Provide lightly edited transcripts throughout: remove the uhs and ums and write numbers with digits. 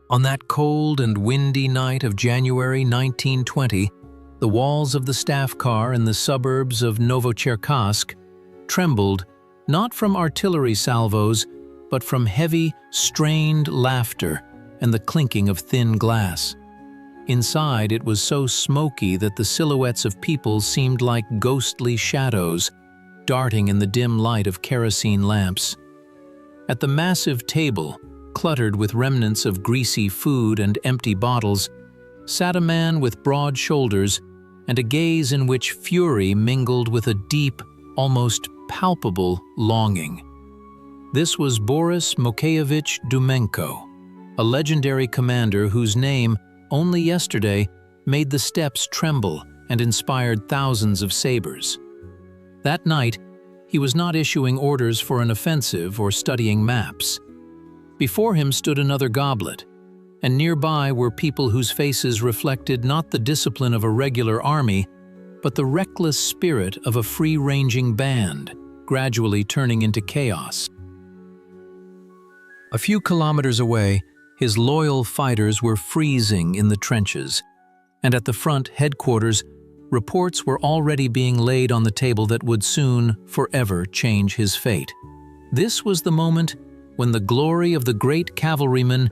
On that cold and windy night of January 1920, the walls of the staff car in the suburbs of Novocherkassk trembled not from artillery salvos, but from heavy, strained laughter and the clinking of thin glass. Inside, it was so smoky that the silhouettes of people seemed like ghostly shadows, darting in the dim light of kerosene lamps. At the massive table, cluttered with remnants of greasy food and empty bottles, sat a man with broad shoulders and a gaze in which fury mingled with a deep, almost palpable longing. This was Boris Dumenko, a legendary commander whose name, only yesterday, made the steppes tremble and inspired thousands of sabers. That night, he was not issuing orders for an offensive or studying maps. Before him stood another goblet, and nearby were people whose faces reflected not the discipline of a regular army, but the reckless spirit of a free-ranging band, gradually turning into chaos. A few kilometers away, his loyal fighters were freezing in the trenches, and at the front headquarters, reports were already being laid on the table that would soon, forever, change his fate. This was the moment when the glory of the great cavalryman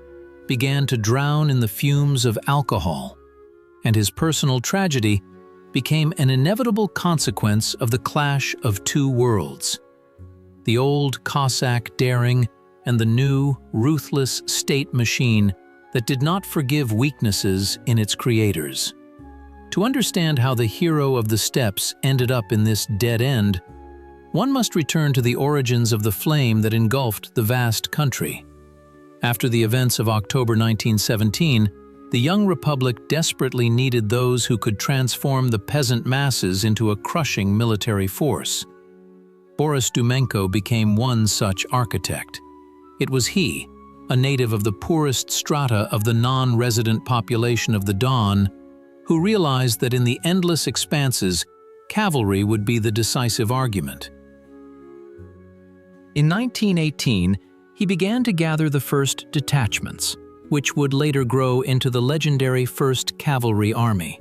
began to drown in the fumes of alcohol, and his personal tragedy became an inevitable consequence of the clash of two worlds: the old Cossack daring and the new, ruthless state machine that did not forgive weaknesses in its creators. To understand how the hero of the steppes ended up in this dead end, one must return to the origins of the flame that engulfed the vast country. After the events of October 1917, the young republic desperately needed those who could transform the peasant masses into a crushing military force. Boris Dumenko became one such architect. It was he, a native of the poorest strata of the non-resident population of the Don, who realized that in the endless expanses, cavalry would be the decisive argument. In 1918, he began to gather the first detachments, which would later grow into the legendary 1st Cavalry Army.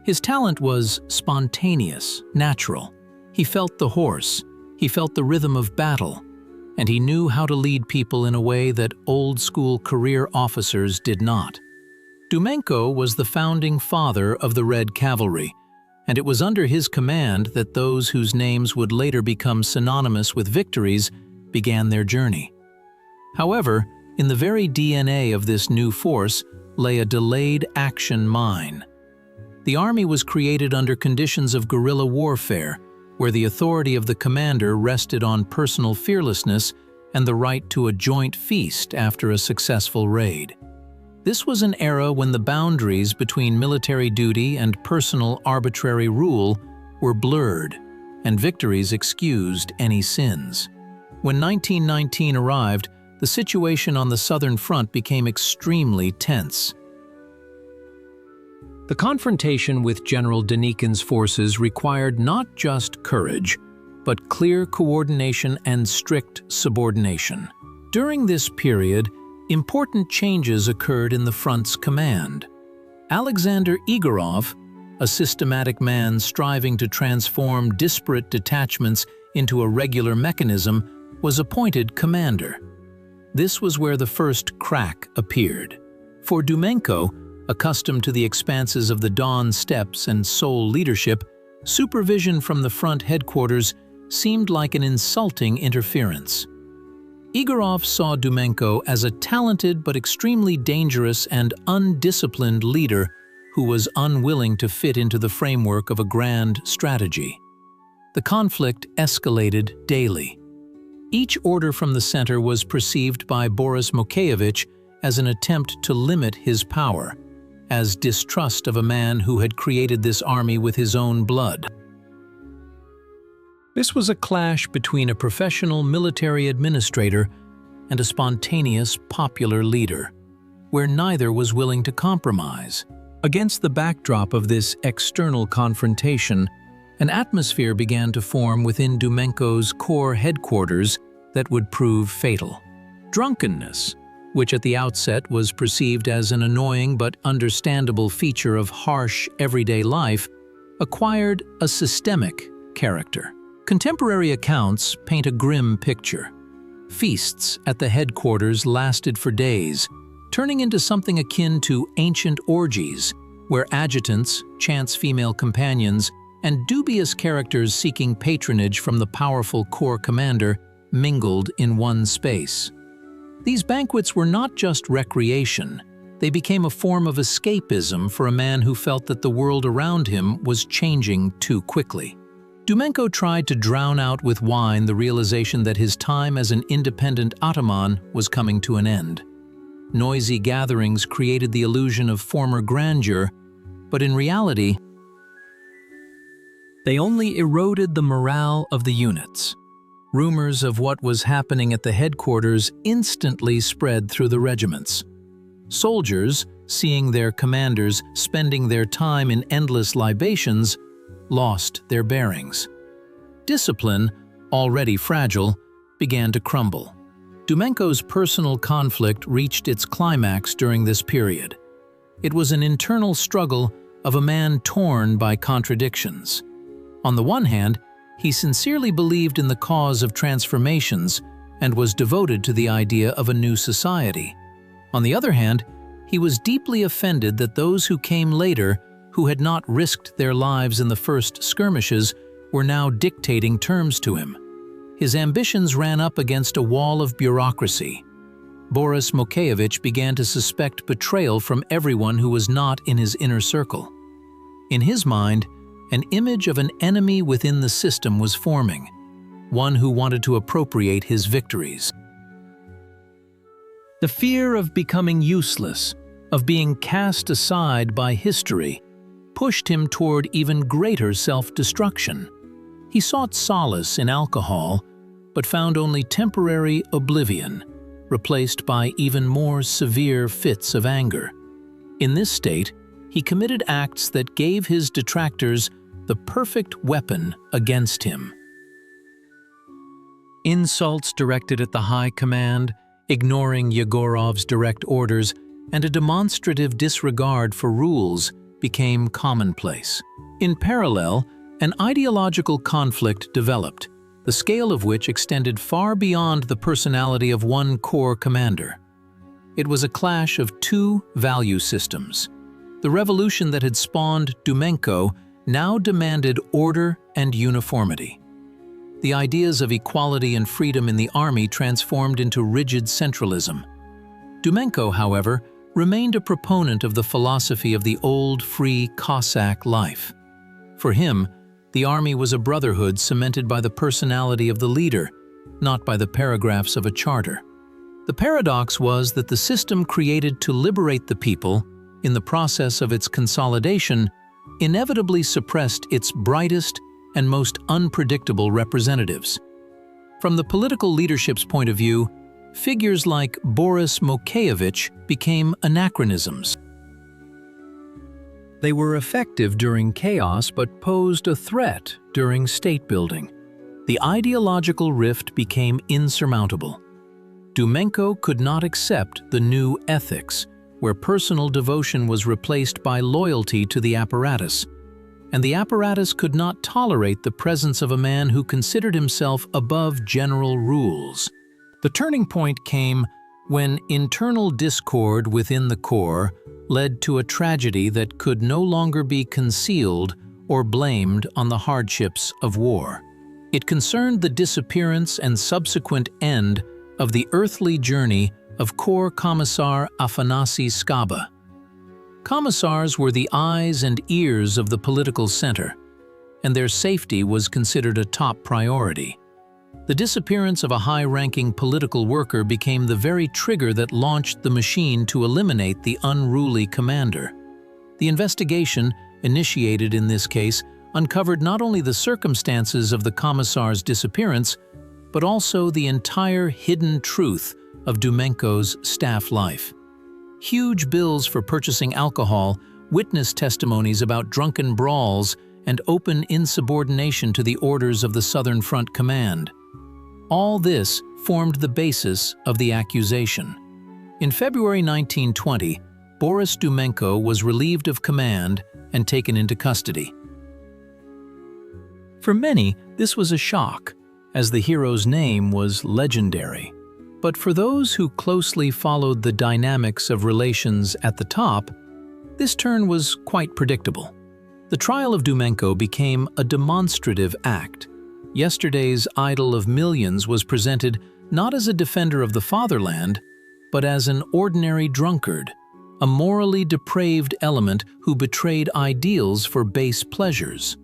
His talent was spontaneous, natural. He felt the horse, he felt the rhythm of battle, and he knew how to lead people in a way that old-school career officers did not. Dumenko was the founding father of the Red Cavalry, and it was under his command that those whose names would later become synonymous with victories began their journey. However, in the very DNA of this new force lay a delayed action mine. The army was created under conditions of guerrilla warfare, where the authority of the commander rested on personal fearlessness and the right to a joint feast after a successful raid. This was an era when the boundaries between military duty and personal arbitrary rule were blurred, and victories excused any sins. When 1919 arrived, the situation on the southern front became extremely tense. The confrontation with General Denikin's forces required not just courage, but clear coordination and strict subordination. During this period, important changes occurred in the front's command. Alexander Igorov, a systematic man striving to transform disparate detachments into a regular mechanism, was appointed commander. This was where the first crack appeared. For Dumenko, accustomed to the expanses of the Don steppes and sole leadership, supervision from the front headquarters seemed like an insulting interference. Igorov saw Dumenko as a talented but extremely dangerous and undisciplined leader who was unwilling to fit into the framework of a grand strategy. The conflict escalated daily. Each order from the center was perceived by Boris Mokaevich as an attempt to limit his power, as distrust of a man who had created this army with his own blood. This was a clash between a professional military administrator and a spontaneous popular leader, where neither was willing to compromise. Against the backdrop of this external confrontation, an atmosphere began to form within Dumenko's core headquarters that would prove fatal. Drunkenness, which at the outset was perceived as an annoying but understandable feature of harsh, everyday life, acquired a systemic character. Contemporary accounts paint a grim picture. Feasts at the headquarters lasted for days, turning into something akin to ancient orgies, where adjutants, chance female companions, and dubious characters seeking patronage from the powerful corps commander mingled in one space. These banquets were not just recreation, they became a form of escapism for a man who felt that the world around him was changing too quickly. Dumenko tried to drown out with wine the realization that his time as an independent ataman was coming to an end. Noisy gatherings created the illusion of former grandeur, but in reality, they only eroded the morale of the units. Rumors of what was happening at the headquarters instantly spread through the regiments. Soldiers, seeing their commanders spending their time in endless libations, lost their bearings. Discipline, already fragile, began to crumble. Dumenko's personal conflict reached its climax during this period. It was an internal struggle of a man torn by contradictions. On the one hand, he sincerely believed in the cause of transformations and was devoted to the idea of a new society. On the other hand, he was deeply offended that those who came later, who had not risked their lives in the first skirmishes, were now dictating terms to him. His ambitions ran up against a wall of bureaucracy. Boris Dumenko began to suspect betrayal from everyone who was not in his inner circle. In his mind, an image of an enemy within the system was forming, one who wanted to appropriate his victories. The fear of becoming useless, of being cast aside by history, pushed him toward even greater self-destruction. He sought solace in alcohol, but found only temporary oblivion, replaced by even more severe fits of anger. In this state, he committed acts that gave his detractors the perfect weapon against him. Insults directed at the high command, ignoring Yegorov's direct orders, and a demonstrative disregard for rules became commonplace. In parallel, an ideological conflict developed, the scale of which extended far beyond the personality of one corps commander. It was a clash of two value systems. The revolution that had spawned Dumenko now demanded order and uniformity. The ideas of equality and freedom in the army transformed into rigid centralism. Dumenko, however, remained a proponent of the philosophy of the old, free Cossack life. For him, the army was a brotherhood cemented by the personality of the leader, not by the paragraphs of a charter. The paradox was that the system created to liberate the people, in the process of its consolidation, inevitably suppressed its brightest and most unpredictable representatives. From the political leadership's point of view, figures like Boris Dumenko became anachronisms. They were effective during chaos but posed a threat during state building. The ideological rift became insurmountable. Dumenko could not accept the new ethics, where personal devotion was replaced by loyalty to the apparatus, and the apparatus could not tolerate the presence of a man who considered himself above general rules. The turning point came when internal discord within the corps led to a tragedy that could no longer be concealed or blamed on the hardships of war. It concerned the disappearance and subsequent end of the earthly journey of Corps Commissar Afanasy Skaba. Commissars were the eyes and ears of the political center, and their safety was considered a top priority. The disappearance of a high-ranking political worker became the very trigger that launched the machine to eliminate the unruly commander. The investigation, initiated in this case, uncovered not only the circumstances of the commissar's disappearance, but also the entire hidden truth of Dumenko's staff life. Huge bills for purchasing alcohol, witness testimonies about drunken brawls, and open insubordination to the orders of the Southern Front Command. All this formed the basis of the accusation. In February 1920, Boris Dumenko was relieved of command and taken into custody. For many, this was a shock, as the hero's name was legendary. But for those who closely followed the dynamics of relations at the top, this turn was quite predictable. The trial of Dumenko became a demonstrative act. Yesterday's idol of millions was presented not as a defender of the fatherland, but as an ordinary drunkard, a morally depraved element who betrayed ideals for base pleasures.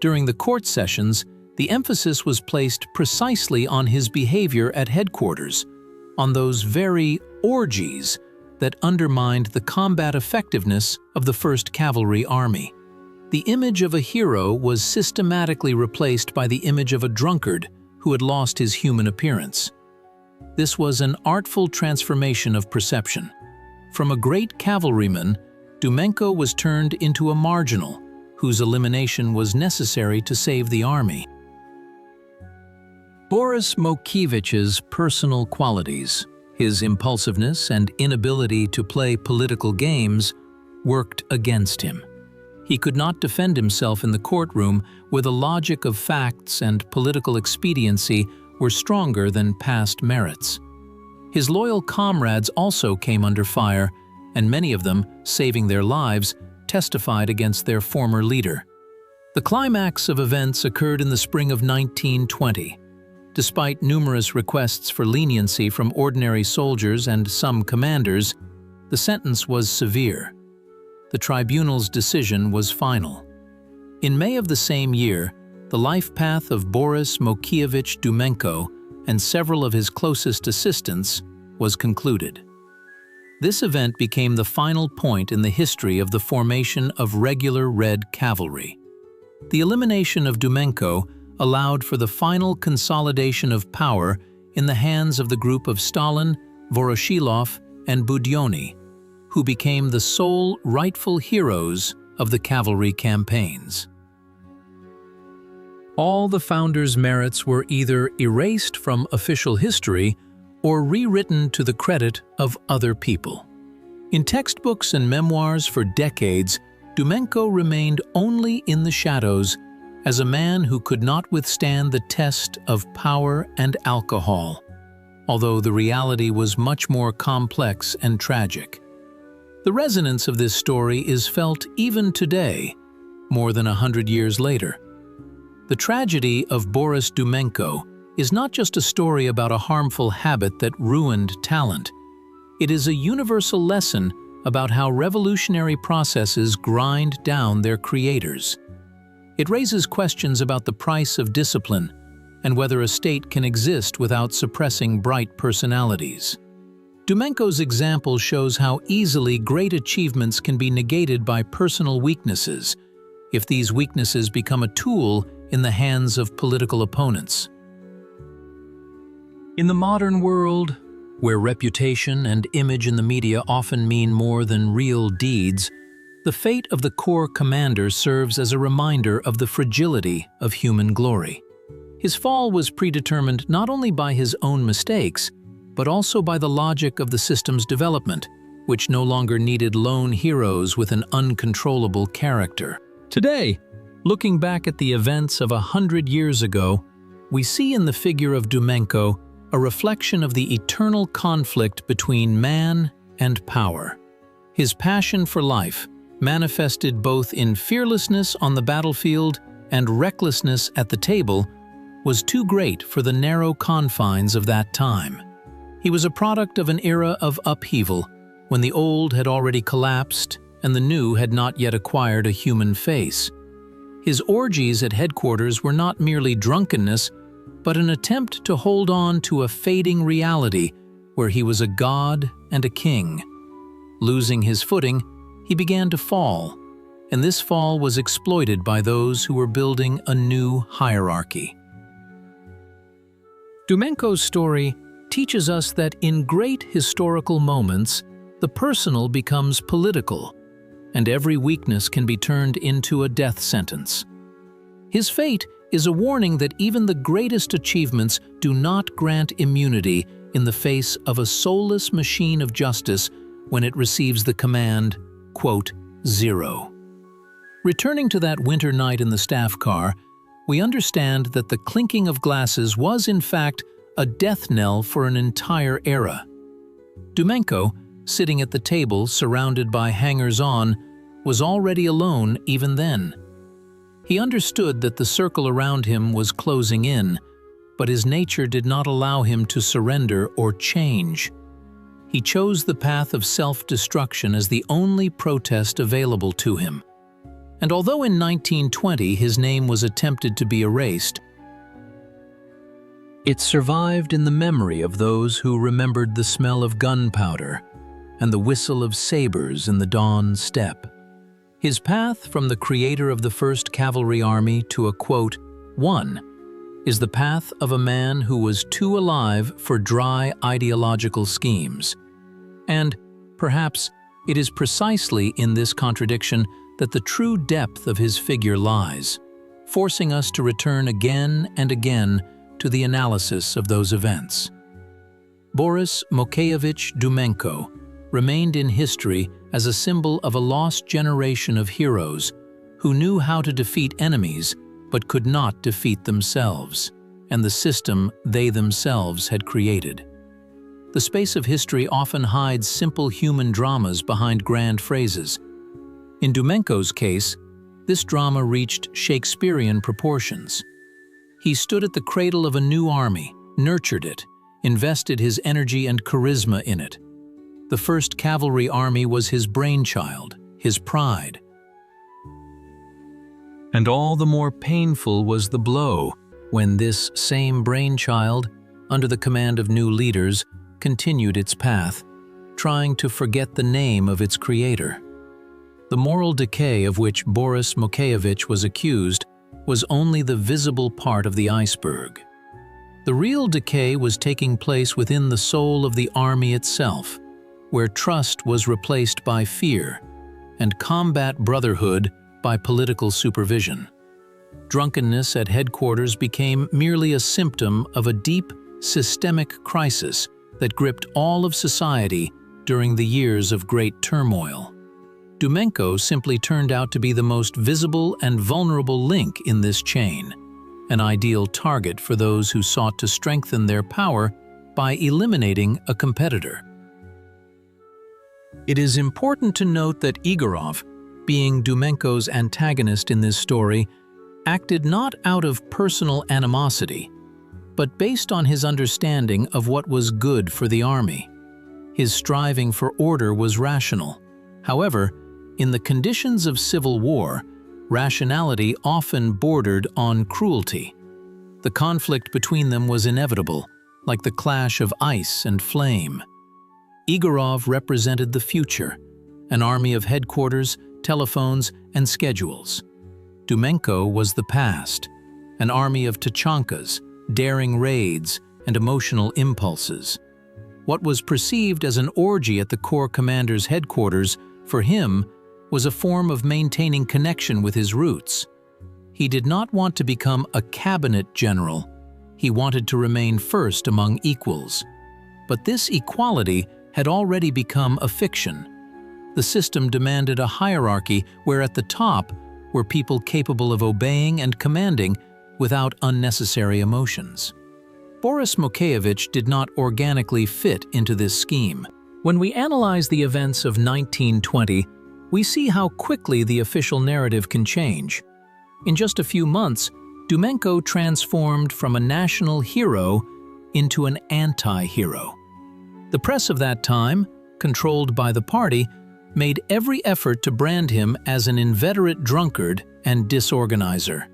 During the court sessions, the emphasis was placed precisely on his behavior at headquarters, on those very orgies that undermined the combat effectiveness of the 1st Cavalry Army. The image of a hero was systematically replaced by the image of a drunkard who had lost his human appearance. This was an artful transformation of perception. From a great cavalryman, Dumenko was turned into a marginal, whose elimination was necessary to save the army. Boris Mokiewicz's personal qualities, his impulsiveness and inability to play political games, worked against him. He could not defend himself in the courtroom where the logic of facts and political expediency were stronger than past merits. His loyal comrades also came under fire, and many of them, saving their lives, testified against their former leader. The climax of events occurred in the spring of 1920. Despite numerous requests for leniency from ordinary soldiers and some commanders, the sentence was severe. The tribunal's decision was final. In May of the same year, the life path of Boris Mokiewicz Dumenko and several of his closest assistants was concluded. This event became the final point in the history of the formation of regular Red Cavalry. The elimination of Dumenko allowed for the final consolidation of power in the hands of the group of Stalin, Voroshilov, and Budyonny, who became the sole rightful heroes of the cavalry campaigns. All the founders' merits were either erased from official history or rewritten to the credit of other people. In textbooks and memoirs for decades, Dumenko remained only in the shadows as a man who could not withstand the test of power and alcohol, although the reality was much more complex and tragic. The resonance of this story is felt even today, more than 100 years later. The tragedy of Boris Dumenko is not just a story about a harmful habit that ruined talent. It is a universal lesson about how revolutionary processes grind down their creators. It raises questions about the price of discipline and whether a state can exist without suppressing bright personalities. Dumenko's example shows how easily great achievements can be negated by personal weaknesses if these weaknesses become a tool in the hands of political opponents. In the modern world, where reputation and image in the media often mean more than real deeds, the fate of the corps commander serves as a reminder of the fragility of human glory. His fall was predetermined not only by his own mistakes, but also by the logic of the system's development, which no longer needed lone heroes with an uncontrollable character. Today, looking back at the events of 100 years ago, we see in the figure of Dumenko a reflection of the eternal conflict between man and power. His passion for life, manifested both in fearlessness on the battlefield and recklessness at the table, was too great for the narrow confines of that time. He was a product of an era of upheaval, when the old had already collapsed and the new had not yet acquired a human face. His orgies at headquarters were not merely drunkenness, but an attempt to hold on to a fading reality where he was a god and a king. Losing his footing, he began to fall, and this fall was exploited by those who were building a new hierarchy. Dumenko's story teaches us that in great historical moments, the personal becomes political, and every weakness can be turned into a death sentence. His fate is a warning that even the greatest achievements do not grant immunity in the face of a soulless machine of justice when it receives the command, quote, "Zero." Returning to that winter night in the staff car, we understand that the clinking of glasses was in fact a death knell for an entire era. Dumenko, sitting at the table surrounded by hangers-on, was already alone even then. He understood that the circle around him was closing in, but his nature did not allow him to surrender or change. He chose the path of self-destruction as the only protest available to him. And although in 1920 his name was attempted to be erased, it survived in the memory of those who remembered the smell of gunpowder and the whistle of sabers in the dawn steppe. His path from the creator of the 1st Cavalry Army to a, quote, "one," is the path of a man who was too alive for dry ideological schemes. And, perhaps, it is precisely in this contradiction that the true depth of his figure lies, forcing us to return again and again to the analysis of those events. Boris Mokaevich Dumenko remained in history as a symbol of a lost generation of heroes who knew how to defeat enemies but could not defeat themselves, and the system they themselves had created. The space of history often hides simple human dramas behind grand phrases. In Dumenko's case, this drama reached Shakespearean proportions. He stood at the cradle of a new army, nurtured it, invested his energy and charisma in it. The 1st Cavalry Army was his brainchild, his pride. And all the more painful was the blow when this same brainchild, under the command of new leaders, continued its path, trying to forget the name of its creator. The moral decay of which Boris Mokaevich was accused was only the visible part of the iceberg. The real decay was taking place within the soul of the army itself, where trust was replaced by fear, and combat brotherhood by political supervision. Drunkenness at headquarters became merely a symptom of a deep, systemic crisis that gripped all of society during the years of great turmoil. Dumenko simply turned out to be the most visible and vulnerable link in this chain, an ideal target for those who sought to strengthen their power by eliminating a competitor. It is important to note that Igorov, being Dumenko's antagonist in this story, acted not out of personal animosity, but based on his understanding of what was good for the army. His striving for order was rational. However, in the conditions of civil war, rationality often bordered on cruelty. The conflict between them was inevitable, like the clash of ice and flame. Igorov represented the future, an army of headquarters, telephones, and schedules. Dumenko was the past, an army of tachankas, daring raids, and emotional impulses. What was perceived as an orgy at the Corps commander's headquarters, for him, was a form of maintaining connection with his roots. He did not want to become a cabinet general. He wanted to remain first among equals. But this equality had already become a fiction. The system demanded a hierarchy where at the top were people capable of obeying and commanding without unnecessary emotions. Boris Mokaevich did not organically fit into this scheme. When we analyze the events of 1920, we see how quickly the official narrative can change. In just a few months, Dumenko transformed from a national hero into an anti-hero. The press of that time, controlled by the party, made every effort to brand him as an inveterate drunkard and disorganizer.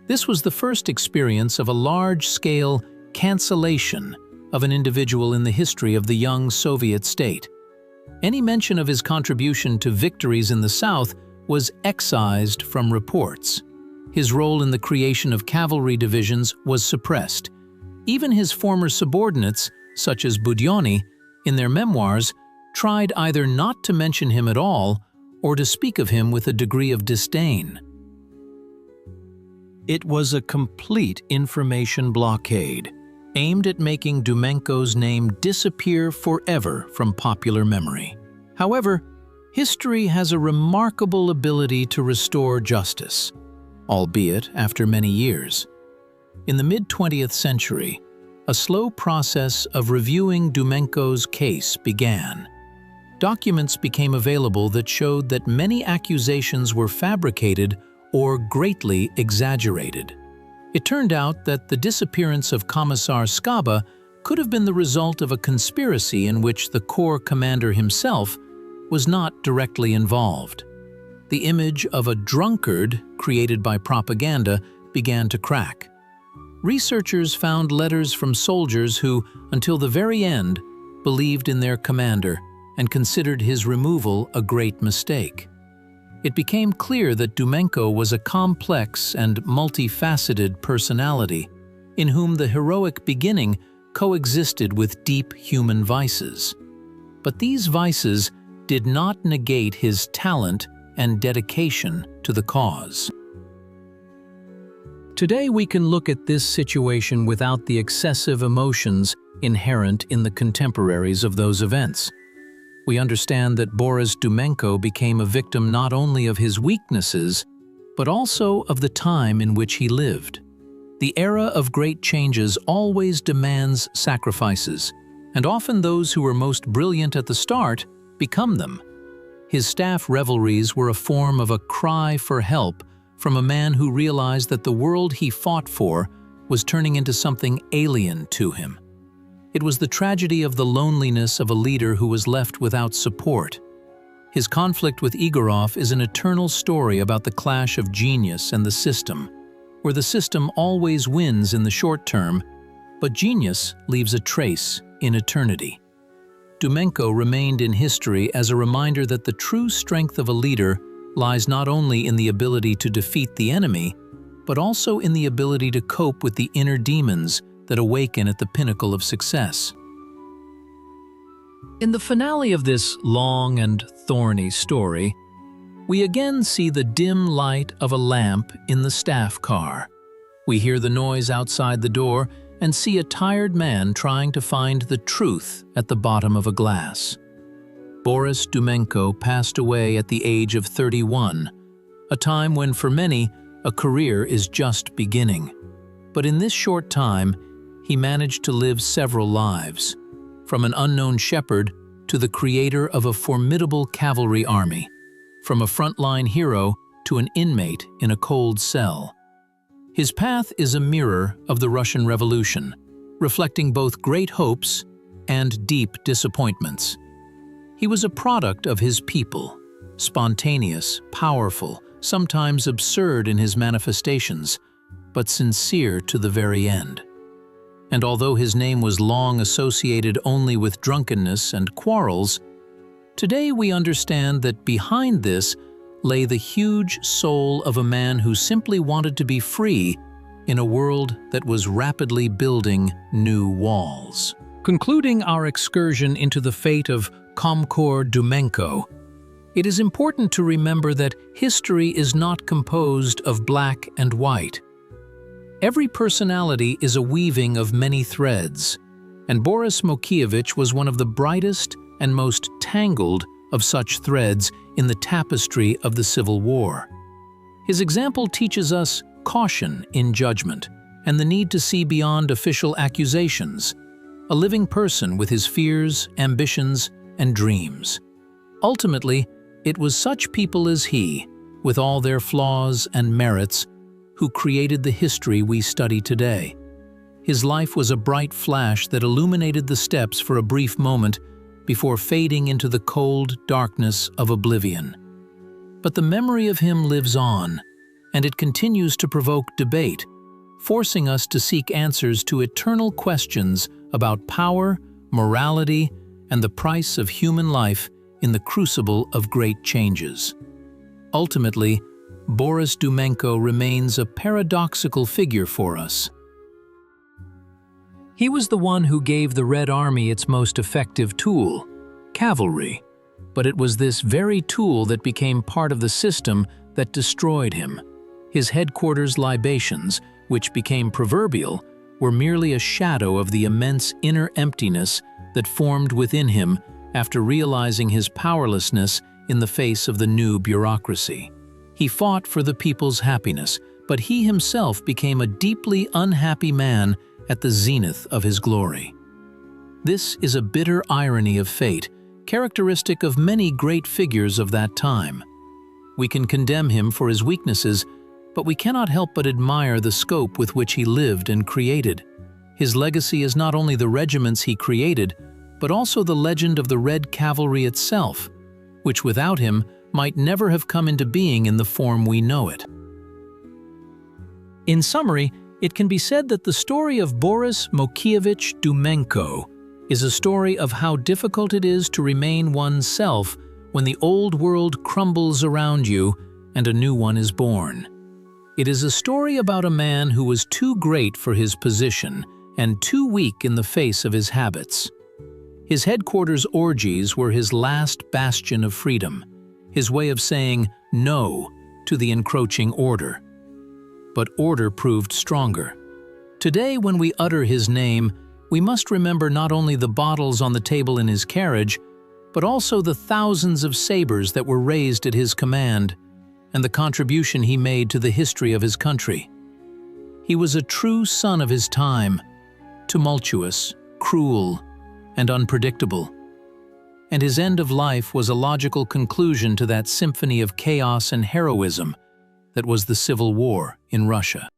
This was the first experience of a large-scale cancellation of an individual in the history of the young Soviet state. Any mention of his contribution to victories in the South was excised from reports. His role in the creation of cavalry divisions was suppressed. Even his former subordinates, such as Budyonny, in their memoirs, tried either not to mention him at all or to speak of him with a degree of disdain. It was a complete information blockade, aimed at making Dumenko's name disappear forever from popular memory. However, history has a remarkable ability to restore justice, albeit after many years. In the mid-20th century, a slow process of reviewing Dumenko's case began. Documents became available that showed that many accusations were fabricated or greatly exaggerated. It turned out that the disappearance of Commissar Skaba could have been the result of a conspiracy in which the corps commander himself was not directly involved. The image of a drunkard created by propaganda began to crack. Researchers found letters from soldiers who, until the very end, believed in their commander and considered his removal a great mistake. It became clear that Dumenko was a complex and multifaceted personality, in whom the heroic beginning coexisted with deep human vices. But these vices did not negate his talent and dedication to the cause. Today we can look at this situation without the excessive emotions inherent in the contemporaries of those events. We understand that Boris Dumenko became a victim not only of his weaknesses, but also of the time in which he lived. The era of great changes always demands sacrifices, and often those who were most brilliant at the start become them. His staff revelries were a form of a cry for help from a man who realized that the world he fought for was turning into something alien to him. It was the tragedy of the loneliness of a leader who was left without support. His conflict with Igorov is an eternal story about the clash of genius and the system, where the system always wins in the short term, but genius leaves a trace in eternity. Dumenko remained in history as a reminder that the true strength of a leader lies not only in the ability to defeat the enemy, but also in the ability to cope with the inner demons that awaken at the pinnacle of success. In the finale of this long and thorny story, we again see the dim light of a lamp in the staff car. We hear the noise outside the door and see a tired man trying to find the truth at the bottom of a glass. Boris Dumenko passed away at the age of 31, a time when for many, a career is just beginning. But in this short time, he managed to live several lives, from an unknown shepherd to the creator of a formidable cavalry army, from a frontline hero to an inmate in a cold cell. His path is a mirror of the Russian Revolution, reflecting both great hopes and deep disappointments. He was a product of his people, spontaneous, powerful, sometimes absurd in his manifestations, but sincere to the very end. And although his name was long associated only with drunkenness and quarrels, today we understand that behind this lay the huge soul of a man who simply wanted to be free in a world that was rapidly building new walls. Concluding our excursion into the fate of Commodore Dumenko, it is important to remember that history is not composed of black and white. Every personality is a weaving of many threads, and Boris Mokievich was one of the brightest and most tangled of such threads in the tapestry of the Civil War. His example teaches us caution in judgment and the need to see beyond official accusations, a living person with his fears, ambitions, and dreams. Ultimately, it was such people as he, with all their flaws and merits, who created the history we study today. His life was a bright flash that illuminated the steps for a brief moment before fading into the cold darkness of oblivion. But the memory of him lives on, and it continues to provoke debate, forcing us to seek answers to eternal questions about power, morality, and the price of human life in the crucible of great changes. Ultimately, Boris Dumenko remains a paradoxical figure for us. He was the one who gave the Red Army its most effective tool, cavalry, but it was this very tool that became part of the system that destroyed him. His headquarters libations, which became proverbial, were merely a shadow of the immense inner emptiness that formed within him after realizing his powerlessness in the face of the new bureaucracy. He fought for the people's happiness, but he himself became a deeply unhappy man at the zenith of his glory. This is a bitter irony of fate, characteristic of many great figures of that time. We can condemn him for his weaknesses, but we cannot help but admire the scope with which he lived and created. His legacy is not only the regiments he created, but also the legend of the Red Cavalry itself, which without him might never have come into being in the form we know it. In summary, it can be said that the story of Boris Dumenko is a story of how difficult it is to remain oneself when the old world crumbles around you and a new one is born. It is a story about a man who was too great for his position and too weak in the face of his habits. His headquarters orgies were his last bastion of freedom, his way of saying no to the encroaching order. But order proved stronger. Today, when we utter his name, we must remember not only the bottles on the table in his carriage, but also the thousands of sabers that were raised at his command, and the contribution he made to the history of his country. He was a true son of his time, tumultuous, cruel, and unpredictable. And his end of life was a logical conclusion to that symphony of chaos and heroism that was the Civil War in Russia.